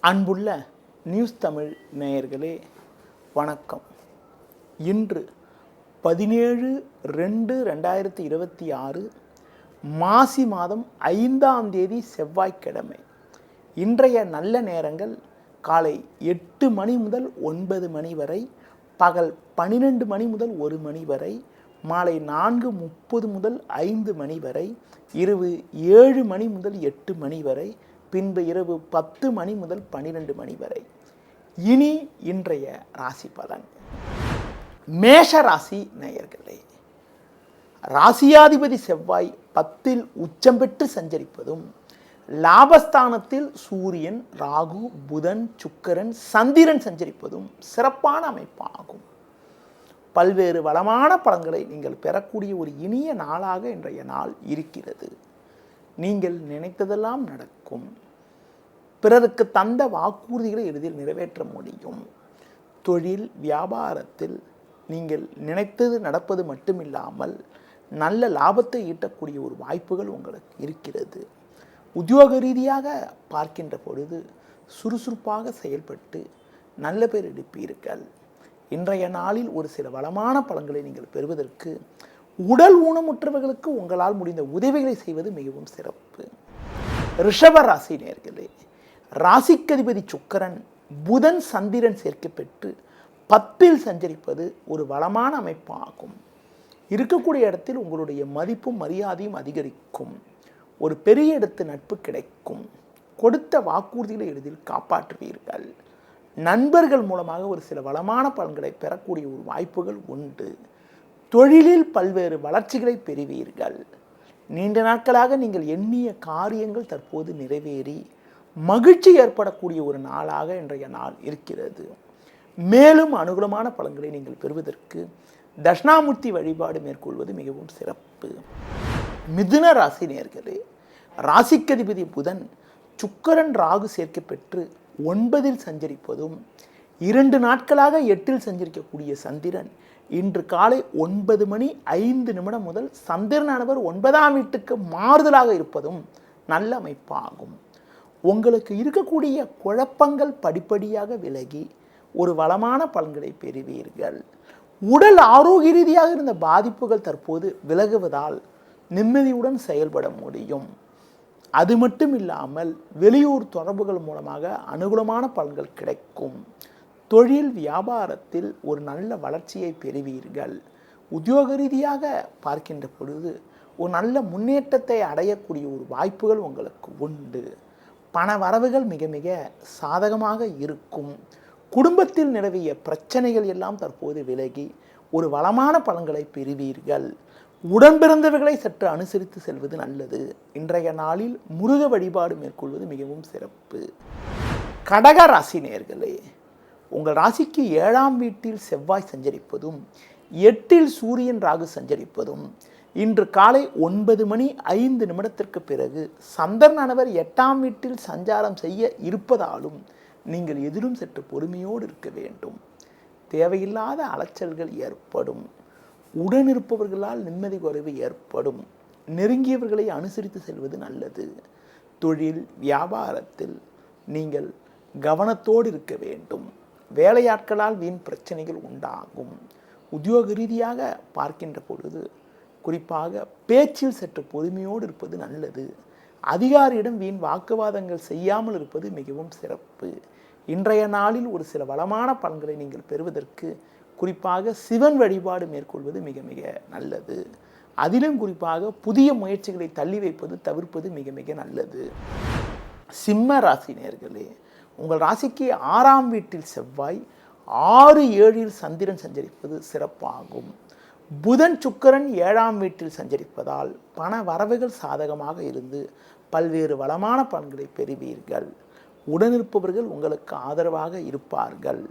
அன்புள்ள நியூஸ் தமிழ் நேயர்களே வணக்கம். இன்று 17/2/2026 மாசி மாதம் 5ஆம் தேதி செவ்வாய்க்கிழமை. இன்றைய நல்ல நேரங்கள் காலை 8 மணி முதல் 9 மணி வரை, பகல் 12 மணி முதல் 1 மணி வரை, மாலை 4:30 முதல் 5 மணி வரை, இரவு 7 மணி முதல் 8 மணி வரை, பின்பு இரவு 10 மணி முதல் 12 மணி வரை. இனி இன்றைய ராசி பலன். மேஷ ராசி நேயர்களே, ராசியாதிபதி செவ்வாய் 10இல் உச்சம் பெற்று சஞ்சரிப்பதும், லாபஸ்தானத்தில் சூரியன், ராகு, புதன், சுக்கிரன், சந்திரன் சஞ்சரிப்பதும் சிறப்பான அமைப்பாகும். பல்வேறு வளமான பலன்களை நீங்கள் பெறக்கூடிய ஒரு இனிய நாளாக இன்றைய நாள் இருக்கிறது. நீங்கள் நினைத்ததெல்லாம் நடக்கும். பிறருக்கு தந்த வாக்குறுதிகளை எளிதில் நிறைவேற்ற முடியும். தொழில் வியாபாரத்தில் நீங்கள் நினைத்தது நடப்பது மட்டுமில்லாமல் நல்ல லாபத்தை ஈட்டக்கூடிய ஒரு வாய்ப்புகள் உங்களுக்கு இருக்கிறது. உத்தியோக ரீதியாக பார்க்கின்ற பொழுது சுறுசுறுப்பாக செயல்பட்டு நல்ல பேர் எடுப்பீர்கள். இன்றைய நாளில் ஒரு சில வளமான பலன்களை நீங்கள் பெறுவதற்கு உடல் ஊனமுற்றவர்களுக்கு உங்களால் முடிந்த உதவிகளை செய்வது மிகவும் சிறப்பு. ரிஷப ராசி நேயர்களே, ராசிக்கதிபதி சுக்கிரன், புதன், சந்திரன் சேர்க்கை பெற்று 10இல் சஞ்சரிப்பது ஒரு வளமான அமைப்பாகும். இருக்கக்கூடிய இடத்தில் உங்களுடைய மதிப்பும் மரியாதையும் அதிகரிக்கும். ஒரு பெரிய இடத்து நட்பு கிடைக்கும். கொடுத்த வாக்குறுதிகளை எளிதில் காப்பாற்றுவீர்கள். நண்பர்கள் மூலமாக ஒரு சில வளமான பலன்களை பெறக்கூடிய ஒரு வாய்ப்புகள் உண்டு. தொழிலில் பல்வேறு வளர்ச்சிகளை பெறுவீர்கள். நீண்ட நாட்களாக நீங்கள் எண்ணிய காரியங்கள் தற்போது நிறைவேறி மகிழ்ச்சி ஏற்படக்கூடிய ஒரு நாளாக இன்றைய நாள் இருக்கிறது. மேலும் அனுகூலமான பலன்களை நீங்கள் பெறுவதற்கு தட்சிணாமூர்த்தி வழிபாடு மேற்கொள்வது மிகவும் சிறப்பு. மிதுன ராசி நேயர்களே, ராசிக்கதிபதி புதன், சுக்கிரன், ராகு சேர்க்கை பெற்று 9இல் சஞ்சரிப்பதும், 2 நாட்களாக 8இல் சஞ்சரிக்கக்கூடிய சந்திரன் இன்று காலை 9 மணி 5 நிமிடம் முதல் சந்திரனானவர் 9ஆம் வீட்டுக்கு மாறுதலாக இருப்பதும் நல்ல அமைப்பாகும். உங்களுக்கு இருக்கக்கூடிய குழப்பங்கள் படிப்படியாக விலகி ஒரு வளமான பலன்களை பெறுவீர்கள். உடல் ஆரோக்கிய ரீதியாக இருந்த பாதிப்புகள் தற்போது விலகுவதால் நிம்மதியுடன் செயல்பட முடியும். அது மட்டும் இல்லாமல் வெளியூர் தொடர்புகள் மூலமாக அனுகூலமான பலன்கள் கிடைக்கும். தொழில் வியாபாரத்தில் ஒரு நல்ல வளர்ச்சியை பெறுவீர்கள். உத்தியோக ரீதியாக பார்க்கின்ற பொழுது ஒரு நல்ல முன்னேற்றத்தை அடையக்கூடிய ஒரு வாய்ப்புகள் உங்களுக்கு உண்டு. பண வரவுகள் மிக மிக சாதகமாக இருக்கும். குடும்பத்தில் நிலவிய பிரச்சனைகள் எல்லாம் தற்போது விலகி ஒரு வளமான பலன்களை பெறுவீர்கள். உடன்பிறந்தவர்களை சற்று அனுசரித்து செல்வது நல்லது. இன்றைய நாளில் முருக வழிபாடு மேற்கொள்வது மிகவும் சிறப்பு. கடக ராசி நேயர்களே, உங்கள் ராசிக்கு 7ஆம் வீட்டில் செவ்வாய் சஞ்சரிப்பதும், 8இல் சூரியன், ராகு சஞ்சரிப்பதும், இன்று காலை 9 மணி 5 நிமிடத்திற்கு பிறகு சந்திரனானவர் 8ஆம் வீட்டில் சஞ்சாரம் செய்ய இருப்பதாலும் நீங்கள் எதிலும் சற்று பொறுமையோடு இருக்க வேண்டும். தேவையில்லாத அலைச்சல்கள் ஏற்படும். உடனிருப்பவர்களால் நிம்மதி குறைவு ஏற்படும். நெருங்கியவர்களை அனுசரித்து செல்வது நல்லது. தொழில் வியாபாரத்தில் நீங்கள் கவனத்தோடு இருக்க வேண்டும். வேலையாட்களால் வீண் பிரச்சனைகள் உண்டாகும். உத்தியோக ரீதியாக பார்க்கின்ற பொழுது குறிப்பாக பேச்சில் சற்று பொறுமையோடு இருப்பது நல்லது. அதிகாரியிடம் வீண் வாக்குவாதங்கள் செய்யாமல் இருப்பது மிகவும் சிறப்பு. இன்றைய நாளில் ஒரு சில வளமான பலன்களை நீங்கள் பெறுவதற்கு குறிப்பாக சிவன் வழிபாடு மேற்கொள்வது மிக மிக நல்லது. அதிலும் குறிப்பாக புதிய முயற்சிகளை தள்ளி வைப்பது தவிர்ப்பது மிக மிக நல்லது. சிம்ம ராசி நேயர்களே, உங்கள் ராசிக்கு 6ஆம் வீட்டில் செவ்வாய், 6-7இல் சந்திரன் சஞ்சரிப்பது சிறப்பாகும். புதன், சுக்கிரன் 7ஆம் வீட்டில் சஞ்சரிப்பதால் பண வரவுகள் சாதகமாக இருந்து பல்வேறு வளமான பலன்களை பெறுவீர்கள். உடனிருப்பவர்கள் உங்களுக்கு ஆதரவாக இருப்பார்கள்.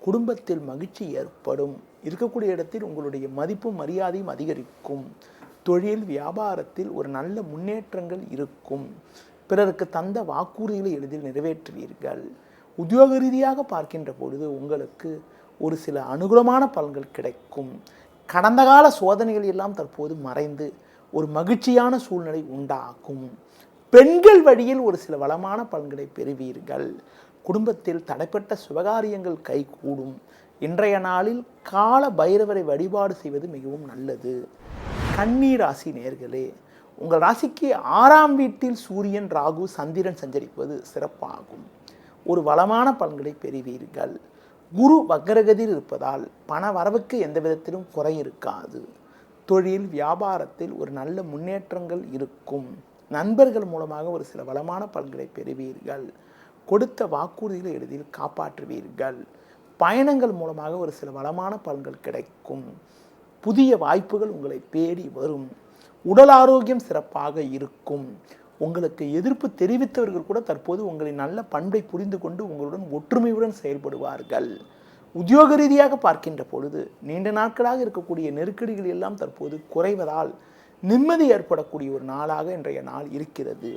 குடும்பத்தில் மகிழ்ச்சி ஏற்படும். இருக்கக்கூடிய இடத்தில் உங்களுடைய மதிப்பும் மரியாதையும் அதிகரிக்கும். தொழில் வியாபாரத்தில் ஒரு நல்ல முன்னேற்றங்கள் இருக்கும். பிறருக்கு தந்த வாக்குறுதிகளை எளிதில் நிறைவேற்றுவீர்கள். உத்தியோக ரீதியாக பார்க்கின்ற பொழுது உங்களுக்கு ஒரு சில அனுகூலமான பலன்கள் கிடைக்கும். கடந்த கால சோதனைகள் எல்லாம் தற்போது மறைந்து ஒரு மகிழ்ச்சியான சூழ்நிலை உண்டாகும். பெண்கள் வழியில் ஒரு சில வளமான பலன்களை பெறுவீர்கள். குடும்பத்தில் தடைப்பட்ட சுபகாரியங்கள் கைகூடும். இன்றைய நாளில் கால பைரவரை வழிபாடு செய்வது மிகவும் நல்லது. கன்னி ராசி நேயர்களே, உங்கள் ராசிக்கு 6ஆம் வீட்டில் சூரியன், ராகு, சந்திரன் சஞ்சரிப்பது சிறப்பாகும். ஒரு வளமான பலன்களை பெறுவீர்கள். குரு வக்ரகதியில் இருப்பதால் பண வரவுக்கு எந்த விதத்திலும் குறை இருக்காது. தொழில் வியாபாரத்தில் ஒரு நல்ல முன்னேற்றங்கள் இருக்கும். நண்பர்கள் மூலமாக ஒரு சில வளமான பலன்களை பெறுவீர்கள். கொடுத்த வாக்குறுதிகளை எளிதில் காப்பாற்றுவீர்கள். பயணங்கள் மூலமாக ஒரு சில வளமான பலன்கள் கிடைக்கும். புதிய வாய்ப்புகள் உங்களை தேடி வரும். உடல் ஆரோக்கியம் சிறப்பாக இருக்கும். உங்களுக்கு எதிர்ப்பு தெரிவித்தவர்கள் கூட தற்போது உங்களின் நல்ல பண்பை புரிந்து கொண்டு உங்களுடன் ஒற்றுமையுடன் செயல்படுவார்கள். உத்தியோக ரீதியாக பார்க்கின்ற பொழுது நீண்ட நாட்களாக இருக்கக்கூடிய நெருக்கடிகள் எல்லாம் தற்போது குறைவதால் நிம்மதி ஏற்படக்கூடிய ஒரு நாளாக இன்றைய நாள் இருக்கிறது.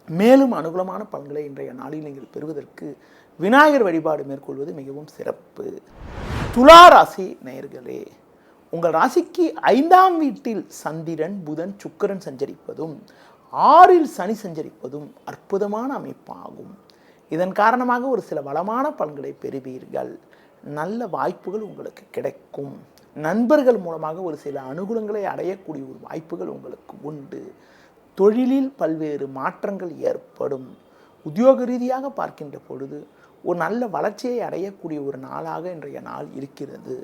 மேலும் அனுகூலமான பலன்களை இன்றைய நாளில் நீங்கள் பெறுவதற்கு விநாயகர் வழிபாடு மேற்கொள்வது மிகவும் சிறப்பு. துலா ராசி நேயர்களே, உங்கள் ராசிக்கு 5ஆம் வீட்டில் சந்திரன், புதன், சுக்கிரன் சஞ்சரிப்பதும் 6இல் சனி சஞ்சரிப்பதும் அற்புதமான அமைப்பாகும். இதன் காரணமாக ஒரு சில வளமான பலன்களை பெறுவீர்கள். நல்ல வாய்ப்புகள் உங்களுக்கு கிடைக்கும். நண்பர்கள் மூலமாக ஒரு சில அனுகூலங்களை அடையக்கூடிய ஒரு வாய்ப்புகள் உங்களுக்கு உண்டு. தொழிலில் பல்வேறு மாற்றங்கள் ஏற்படும். உத்தியோக ரீதியாக பார்க்கின்ற பொழுது ஒரு நல்ல வளர்ச்சியை அடையக்கூடிய ஒரு நாளாக இன்றைய நாள் இருக்கிறது.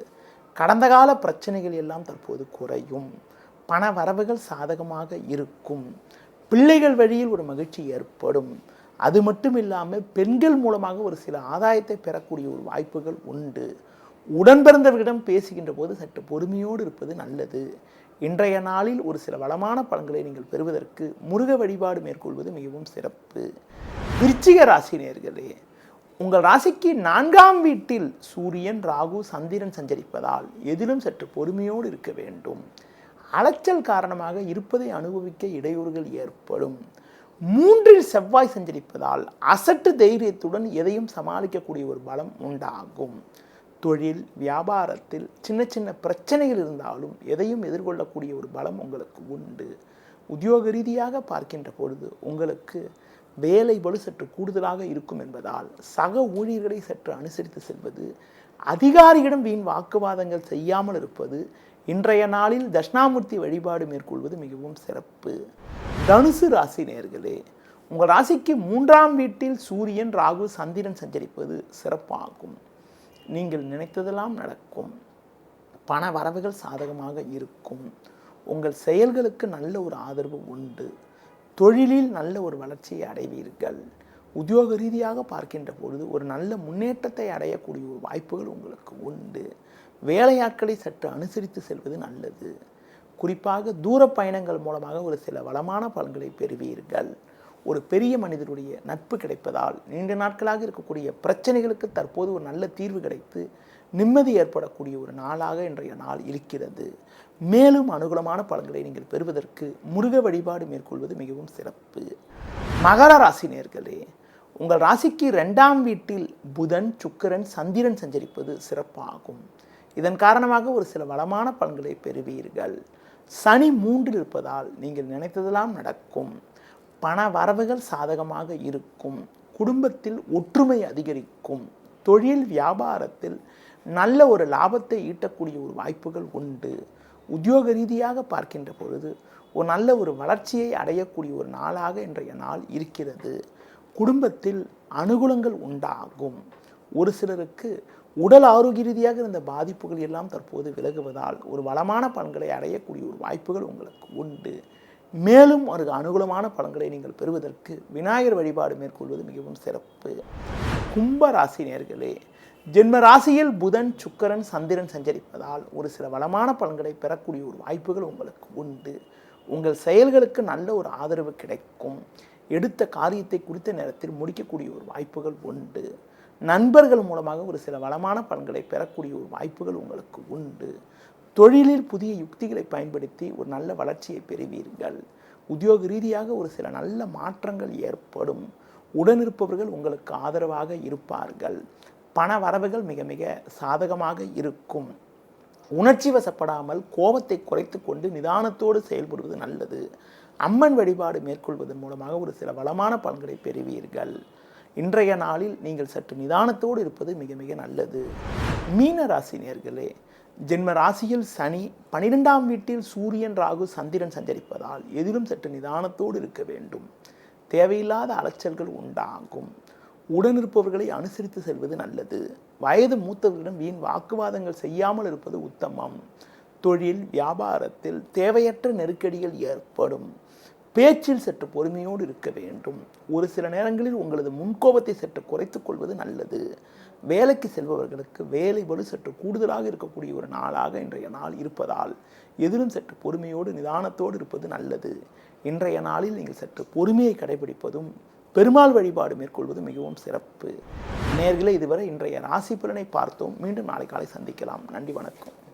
கடந்த கால பிரச்சனைகள் எல்லாம் தற்போது குறையும். பண வரவுகள் சாதகமாக இருக்கும். பிள்ளைகள் வழியில் ஒரு மகிழ்ச்சி ஏற்படும். அது மட்டும் இல்லாமல் பெண்கள் மூலமாக ஒரு சில ஆதாயத்தை பெறக்கூடிய ஒரு வாய்ப்புகள் உண்டு. உடன் பிறந்தவர்களிடம் பேசுகின்ற போது சற்று பொறுமையோடு இருப்பது நல்லது. இன்றைய நாளில் ஒரு சில வளமான பலன்களை நீங்கள் பெறுவதற்கு முருக வழிபாடு மேற்கொள்வது மிகவும் சிறப்பு. விருச்சிக ராசி நேயர்களே, உங்கள் ராசிக்கு 4ஆம் வீட்டில் சூரியன், ராகு, சந்திரன் சஞ்சரிப்பதால் எதிலும் சற்று பொறுமையோடு இருக்க வேண்டும். அலைச்சல் காரணமாக இருப்பதை அனுபவிக்க இடையூறுகள் ஏற்படும். 3இல் செவ்வாய் சஞ்சரிப்பதால் அசட்டு தைரியத்துடன் எதையும் சமாளிக்கக்கூடிய ஒரு பலம் உண்டாகும். தொழில் வியாபாரத்தில் சின்ன சின்ன பிரச்சனைகள் இருந்தாலும் எதையும் எதிர்கொள்ளக்கூடிய ஒரு பலம் உங்களுக்கு உண்டு. உத்தியோக ரீதியாக பார்க்கின்ற பொழுது உங்களுக்கு வேலை பளு சற்று கூடுதலாக இருக்கும் என்பதால் சக ஊழியர்களை சற்று அனுசரித்து செல்வது, அதிகாரியிடம் வீண் வாக்குவாதங்கள் செய்யாமல் இருப்பது, இன்றைய நாளில் தட்சிணாமூர்த்தி வழிபாடு மேற்கொள்வது மிகவும் சிறப்பு. தனுசு ராசி நேயர்களே, உங்கள் ராசிக்கு 3ஆம் வீட்டில் சூரியன், ராகு, சந்திரன் சஞ்சரிப்பது சிறப்பாகும். நீங்கள் நினைத்ததெல்லாம் நடக்கும். பண வரவுகள் சாதகமாக இருக்கும். உங்கள் செயல்களுக்கு நல்ல ஒரு ஆதரவு உண்டு. தொழிலில் நல்ல ஒரு வளர்ச்சியை அடைவீர்கள். உத்தியோக ரீதியாக பார்க்கின்ற பொழுது ஒரு நல்ல முன்னேற்றத்தை அடையக்கூடிய ஒரு வாய்ப்புகள் உங்களுக்கு உண்டு. வேலையாட்களை சற்று அனுசரித்து செல்வது நல்லது. குறிப்பாக தூர பயணங்கள் மூலமாக ஒரு சில வளமான பலன்களை பெறுவீர்கள். ஒரு பெரிய மனிதருடைய நட்பு கிடைப்பதால் நீண்ட நாட்களாக இருக்கக்கூடிய பிரச்சனைகளுக்கு தற்போது ஒரு நல்ல தீர்வு கிடைத்து நிம்மதி ஏற்படக்கூடிய ஒரு நாளாக இன்றைய நாள் இருக்கிறது. மேலும் அனுகூலமான பலன்களை நீங்கள் பெறுவதற்கு முருக வழிபாடு மேற்கொள்வது மிகவும் சிறப்பு. மகர ராசி நேயர்களே, உங்கள் ராசிக்கு 2ஆம் வீட்டில் புதன், சுக்கிரன், சந்திரன் சஞ்சரிப்பது சிறப்பாகும். இதன் காரணமாக ஒரு சில வளமான பலன்களை பெறுவீர்கள். சனி 3இல் இருப்பதால் நீங்கள் நினைத்ததெல்லாம் நடக்கும். பண வரவுகள் சாதகமாக இருக்கும். குடும்பத்தில் ஒற்றுமை அதிகரிக்கும். தொழில் வியாபாரத்தில் நல்ல ஒரு லாபத்தை ஈட்டக்கூடிய ஒரு வாய்ப்புகள் உண்டு. உத்தியோக ரீதியாக பார்க்கின்ற பொழுது ஒரு நல்ல ஒரு வளர்ச்சியை அடையக்கூடிய ஒரு நாளாக இன்றைய நாள் இருக்கிறது. குடும்பத்தில் அனுகூலங்கள் உண்டாகும். ஒரு சிலருக்கு உடல் ஆரோக்கிய ரீதியாக இருந்த பாதிப்புகள் எல்லாம் தற்போது விலகுவதால் ஒரு வளமான பலன்களை அடையக்கூடிய ஒரு வாய்ப்புகள் உங்களுக்கு உண்டு. மேலும் ஒரு அனுகூலமான பலன்களை நீங்கள் பெறுவதற்கு விநாயகர் வழிபாடு மேற்கொள்வது மிகவும் சிறப்பு. கும்ப ராசி நேயர்களே, ஜென்ம ராசியில் புதன், சுக்கிரன், சந்திரன் சஞ்சரிப்பதால் ஒரு சில வளமான பலன்களை பெறக்கூடிய ஒரு வாய்ப்புகள் உங்களுக்கு உண்டு. உங்கள் செயல்களுக்கு நல்ல ஒரு ஆதரவு கிடைக்கும். எடுத்த காரியத்தை குறித்த நேரத்தில் முடிக்கக்கூடிய ஒரு வாய்ப்புகள் உண்டு. நண்பர்கள் மூலமாக ஒரு சில வளமான பலன்களை பெறக்கூடிய ஒரு வாய்ப்புகள் உங்களுக்கு உண்டு. தொழிலில் புதிய யுக்திகளை பயன்படுத்தி ஒரு நல்ல வளர்ச்சியை பெறுவீர்கள். உத்தியோக ரீதியாக ஒரு சில நல்ல மாற்றங்கள் ஏற்படும். உடனிருப்பவர்கள் உங்களுக்கு ஆதரவாக இருப்பார்கள். பண வரவுகள் மிக மிக சாதகமாக இருக்கும். உணர்ச்சி வசப்படாமல் கோபத்தை குறைத்து கொண்டு நிதானத்தோடு செயல்படுவது நல்லது. அம்மன் வழிபாடு மேற்கொள்வதன் மூலமாக ஒரு சில வளமான பலன்களை பெறுவீர்கள். இன்றைய நாளில் நீங்கள் சற்று நிதானத்தோடு இருப்பது மிக மிக நல்லது. மீன ராசி நேயர்களே, ஜென்ம ராசியில் சனி, 12ஆம் வீட்டில் சூரியன், ராகு, சந்திரன் சஞ்சரிப்பதால் எதிலும் சற்று நிதானத்தோடு இருக்க வேண்டும். தேவையில்லாத அலைச்சல்கள் உண்டாகும். உடனிருப்பவர்களை அனுசரித்து செல்வது நல்லது. வயது மூத்தவர்களிடம் வீண் வாக்குவாதங்கள் செய்யாமல் இருப்பது உத்தமம். தொழில் வியாபாரத்தில் தேவையற்ற நெருக்கடிகள் ஏற்படும். பேச்சில் சற்று பொறுமையோடு இருக்க வேண்டும். ஒரு சில நேரங்களில் உங்களது முன்கோபத்தை சற்று குறைத்துக் கொள்வது நல்லது. வேலைக்கு செல்பவர்களுக்கு வேலை பளு சற்று கூடுதலாக இருக்கக்கூடிய ஒரு நாளாக இன்றைய நாள் இருப்பதால் எதிலும் சற்று பொறுமையோடு நிதானத்தோடு இருப்பது நல்லது. இன்றைய நாளில் நீங்கள் சற்று பொறுமையை கடைபிடிப்பதும் பெருமாள் வழிபாடு மேற்கொள்வது மிகவும் சிறப்பு. நேயர்களே, இதுவரை இன்றைய ராசி பலனை பார்த்தோம். மீண்டும் நாளை காலை சந்திக்கலாம். நன்றி, வணக்கம்.